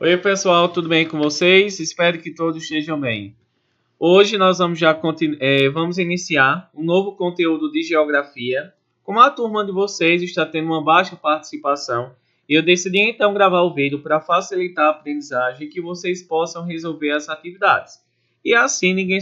Oi, pessoal, tudo bem com vocês? Espero que todos estejam bem. Hoje nós vamos iniciar um novo conteúdo de geografia. Como a turma de vocês está tendo uma baixa participação, eu decidi então gravar o vídeo para facilitar a aprendizagem e que vocês possam resolver as atividades. E assim ninguém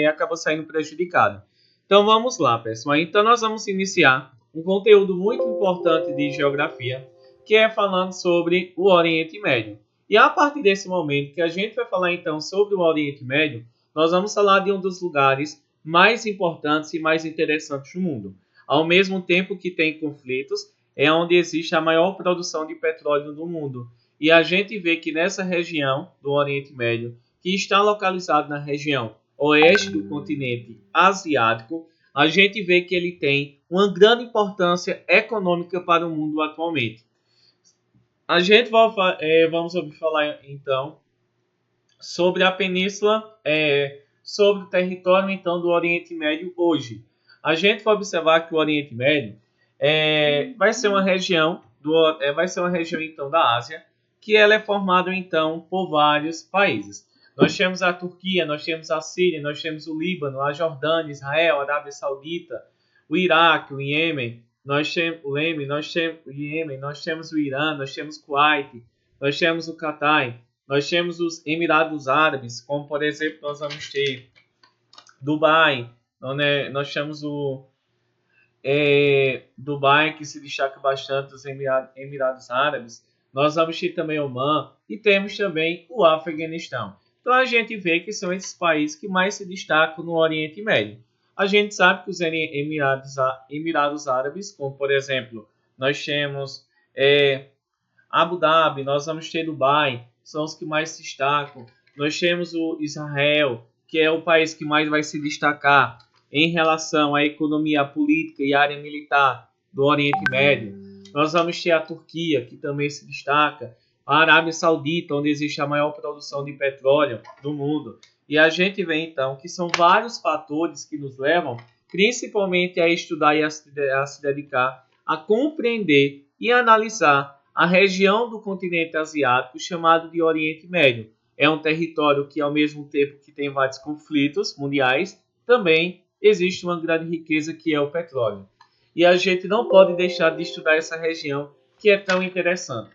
acaba saindo prejudicado. Então vamos lá, pessoal. Então nós vamos iniciar um conteúdo muito importante de geografia, que é falando sobre o Oriente Médio. E a partir desse momento que a gente vai falar então sobre o Oriente Médio, nós vamos falar de um dos lugares mais importantes e mais interessantes do mundo. Ao mesmo tempo que tem conflitos, é onde existe a maior produção de petróleo do mundo. E a gente vê que nessa região do Oriente Médio, que está localizado na região oeste do continente asiático, a gente vê que ele tem uma grande importância econômica para o mundo atualmente. Vamos ouvir falar então sobre a península, sobre o território então do Oriente Médio hoje. A gente vai observar que o Oriente Médio vai ser uma região então da Ásia, que ela é formada então por vários países. Nós temos a Turquia, nós temos a Síria, nós temos o Líbano, a Jordânia, Israel, a Arábia Saudita, o Iraque, o Iêmen, nós temos o Iêmen, nós temos o Irã, nós temos o Kuwait, nós temos o Catar, nós temos os Emirados Árabes, como por exemplo nós vamos ter Dubai, nós temos o Dubai, que se destaca bastante dos Emirados Árabes. Nós vamos ter também Omã e temos também o Afeganistão. Então a gente vê que são esses países que mais se destacam no Oriente Médio. A gente sabe que os Emirados Árabes, como por exemplo, nós temos Abu Dhabi, nós vamos ter Dubai, são os que mais se destacam. Nós temos o Israel, que é o país que mais vai se destacar em relação à economia política e área militar do Oriente Médio. Nós vamos ter a Turquia, que também se destaca, a Arábia Saudita, onde existe a maior produção de petróleo do mundo. E a gente vê então que são vários fatores que nos levam principalmente a estudar e a se dedicar a compreender e analisar a região do continente asiático chamado de Oriente Médio. É um território que, ao mesmo tempo que tem vários conflitos mundiais, também existe uma grande riqueza que é o petróleo. E a gente não pode deixar de estudar essa região que é tão interessante.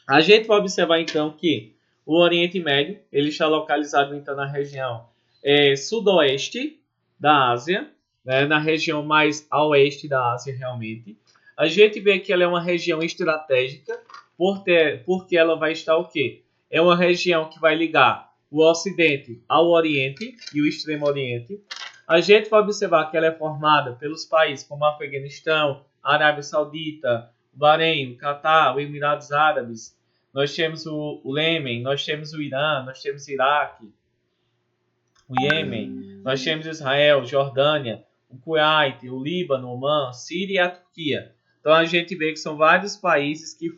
A gente vai observar então que o Oriente Médio ele está localizado então na região sudoeste da Ásia, né, na região mais a oeste da Ásia realmente. A gente vê que ela é uma região estratégica porque ela vai estar o quê? É uma região que vai ligar o Ocidente ao Oriente e o Extremo Oriente. A gente vai observar que ela é formada pelos países como Afeganistão, Arábia Saudita, Bahrein, Catar, os Emirados Árabes. Nós temos o Iêmen, nós temos o Irã, nós temos o Iraque, o Iêmen, nós temos Israel, Jordânia, o Kuwait, o Líbano, o Omã, Síria e a Turquia. Então a gente vê que são vários países que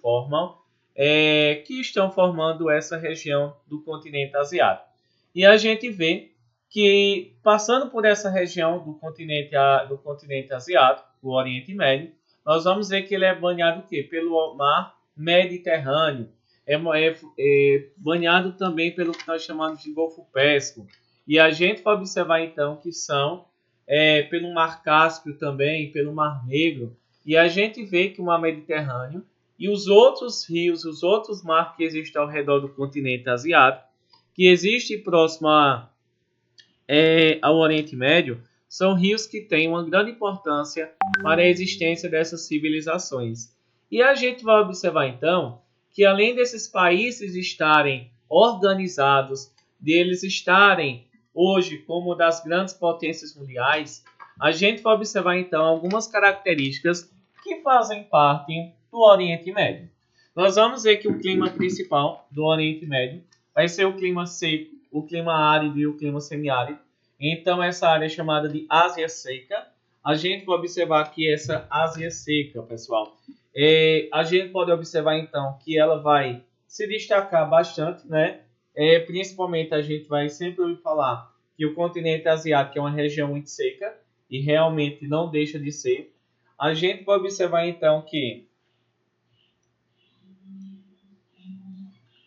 que estão formando essa região do continente asiático. E a gente vê que passando por essa região do continente asiático, o Oriente Médio, nós vamos ver que ele é banhado o quê? Pelo mar Mediterrâneo, banhado também pelo que nós chamamos de Golfo Pérsico. E a gente vai observar então que são pelo Mar Cáspio também, pelo Mar Negro. E a gente vê que o Mar Mediterrâneo e os outros rios, os outros mares que existem ao redor do continente asiático, que existem próximo ao Oriente Médio, são rios que têm uma grande importância para a existência dessas civilizações. E a gente vai observar então que além desses países estarem organizados, deles estarem hoje como das grandes potências mundiais, a gente vai observar então algumas características que fazem parte do Oriente Médio. Nós vamos ver que o clima principal do Oriente Médio vai ser o clima seco, o clima árido e o clima semiárido. Então essa área é chamada de Ásia Seca. A gente vai observar que essa Ásia Seca, pessoal, a gente pode observar então que ela vai se destacar bastante, né? Principalmente a gente vai sempre ouvir falar que o continente asiático é uma região muito seca e realmente não deixa de ser. A gente vai observar então que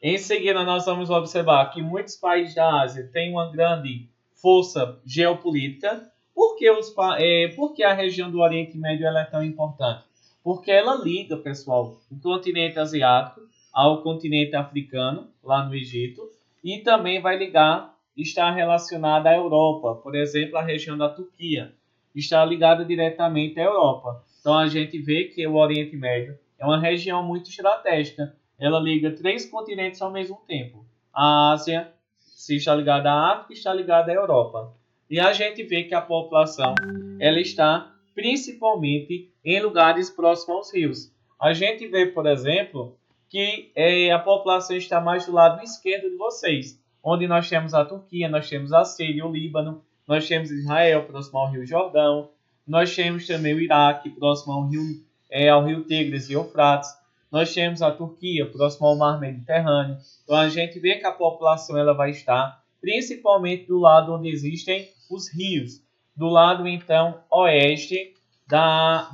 Em seguida, nós vamos observar que muitos países da Ásia têm uma grande força geopolítica. Por que a região do Oriente Médio ela é tão importante? Porque ela liga, pessoal, o continente asiático ao continente africano, lá no Egito, e também vai ligar, está relacionada à Europa. Por exemplo, a região da Turquia está ligada diretamente à Europa. Então, a gente vê que o Oriente Médio é uma região muito estratégica. Ela liga três continentes ao mesmo tempo. A Ásia se está ligada à África, está ligada à Europa. E a gente vê que a população ela está principalmente em lugares próximos aos rios. A gente vê, por exemplo, que a população está mais do lado esquerdo de vocês, onde nós temos a Turquia, nós temos a Síria, o Líbano, nós temos Israel próximo ao Rio Jordão, nós temos também o Iraque próximo ao rio Tigres e Eufrates, nós temos a Turquia próximo ao Mar Mediterrâneo. Então a gente vê que a população ela vai estar principalmente do lado onde existem os rios, do lado então oeste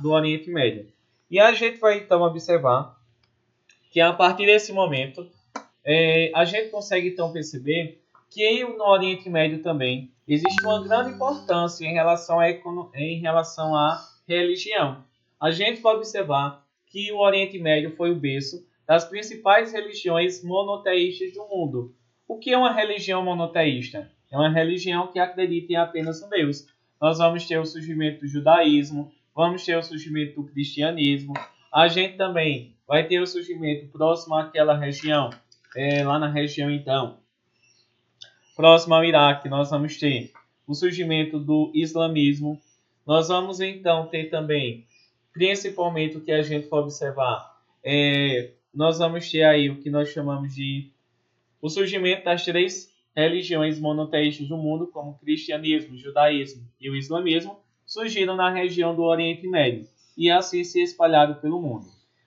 do Oriente Médio. E a gente vai então observar que a partir desse momento a gente consegue então perceber que no Oriente Médio também existe uma grande importância em relação à religião. A gente vai observar que o Oriente Médio foi o berço das principais religiões monoteístas do mundo. O que é uma religião monoteísta? É uma religião que acredita em apenas um Deus. Nós vamos ter o surgimento do judaísmo, vamos ter o surgimento do cristianismo. A gente também vai ter o surgimento próximo àquela região, lá na região então, próximo ao Iraque, nós vamos ter o surgimento do islamismo. Nós vamos então ter também, principalmente o que a gente for observar, nós vamos ter aí o que nós chamamos de o surgimento das três religiões monoteístas do mundo, como o cristianismo, o judaísmo e o islamismo, surgiram na região do Oriente Médio e assim se espalharam pelo mundo.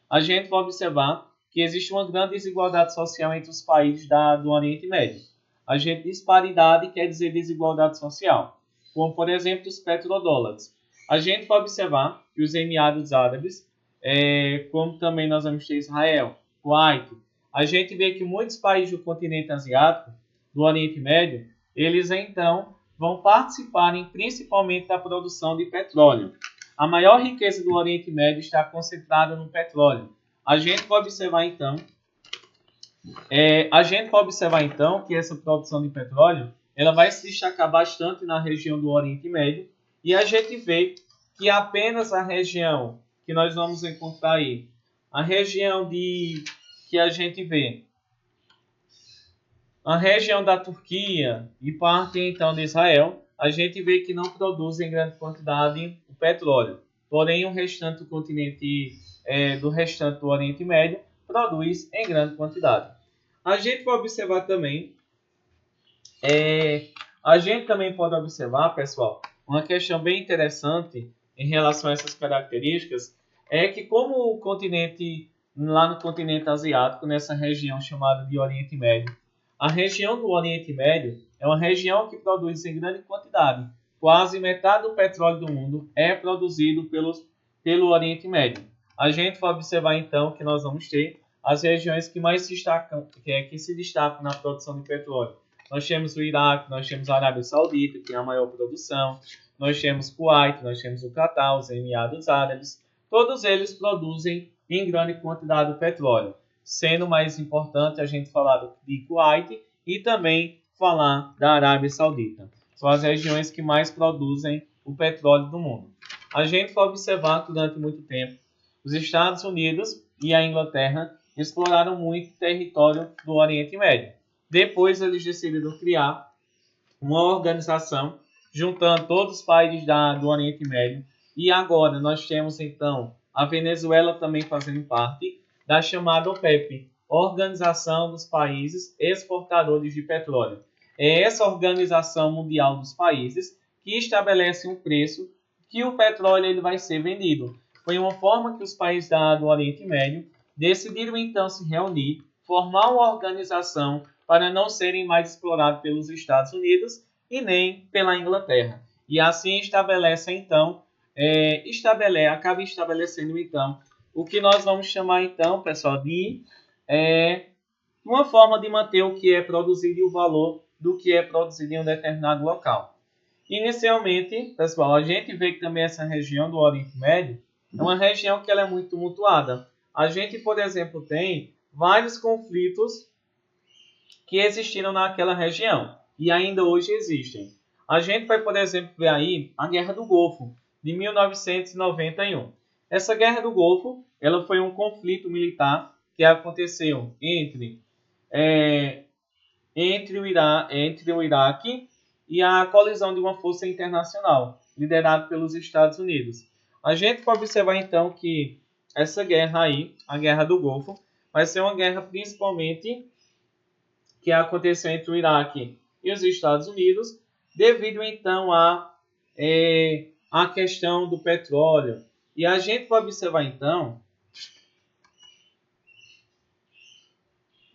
A gente vai observar que existe uma grande desigualdade social entre os países do Oriente Médio. A gente disparidade quer dizer desigualdade social, como por exemplo os petrodólares. A gente vai observar que os Emirados Árabes, como também nós vamos ter Israel, Kuwait, a gente vê que muitos países do continente asiático, do Oriente Médio, eles então vão participarem principalmente da produção de petróleo. A maior riqueza do Oriente Médio está concentrada no petróleo. A gente vai observar então que essa produção de petróleo ela vai se destacar bastante na região do Oriente Médio e a gente vê que apenas a região que nós vamos encontrar aí, a região que a gente vê, a região da Turquia e parte então de Israel, a gente vê que não produz em grande quantidade o petróleo. Porém, o restante do continente, do restante do Oriente Médio, produz em grande quantidade. A gente pode observar também, pode observar, pessoal, uma questão bem interessante em relação a essas características, é que como o continente, lá no continente asiático, nessa região chamada de Oriente Médio, a região do Oriente Médio é uma região que produz em grande quantidade. Quase metade do petróleo do mundo é produzido pelo Oriente Médio. A gente vai observar então que nós vamos ter as regiões que mais se destacam, que se destacam na produção de petróleo. Nós temos o Iraque, nós temos a Arábia Saudita, que tem a maior produção, nós temos Kuwait, nós temos o Catar, os Emirados Árabes. Todos eles produzem em grande quantidade o petróleo, sendo mais importante a gente falar de Kuwait e também falar da Arábia Saudita. São as regiões que mais produzem o petróleo do mundo. A gente vai observar que durante muito tempo os Estados Unidos e a Inglaterra exploraram muito o território do Oriente Médio. Depois eles decidiram criar uma organização juntando todos os países do Oriente Médio. E agora nós temos então a Venezuela também fazendo parte da chamada OPEP, Organização dos Países Exportadores de Petróleo. É essa organização mundial dos países que estabelece um preço que o petróleo ele vai ser vendido. Foi uma forma que os países do Oriente Médio decidiram então se reunir, formar uma organização para não serem mais explorados pelos Estados Unidos e nem pela Inglaterra. E assim acaba estabelecendo então o que nós vamos chamar então, pessoal, de uma forma de manter o que é produzido e o valor do que é produzido em um determinado local. Inicialmente, pessoal, a gente vê que também essa região do Oriente Médio é uma região que ela é muito tumultuada. A gente, por exemplo, tem vários conflitos que existiram naquela região e ainda hoje existem. A gente vai, por exemplo, ver aí a Guerra do Golfo, de 1991. Essa Guerra do Golfo ela foi um conflito militar que aconteceu entre o Iraque e a colisão de uma força internacional, liderada pelos Estados Unidos. A gente pode observar então que essa guerra aí, a Guerra do Golfo, vai ser uma guerra principalmente que aconteceu entre o Iraque e os Estados Unidos, devido então a questão do petróleo. E a gente vai observar então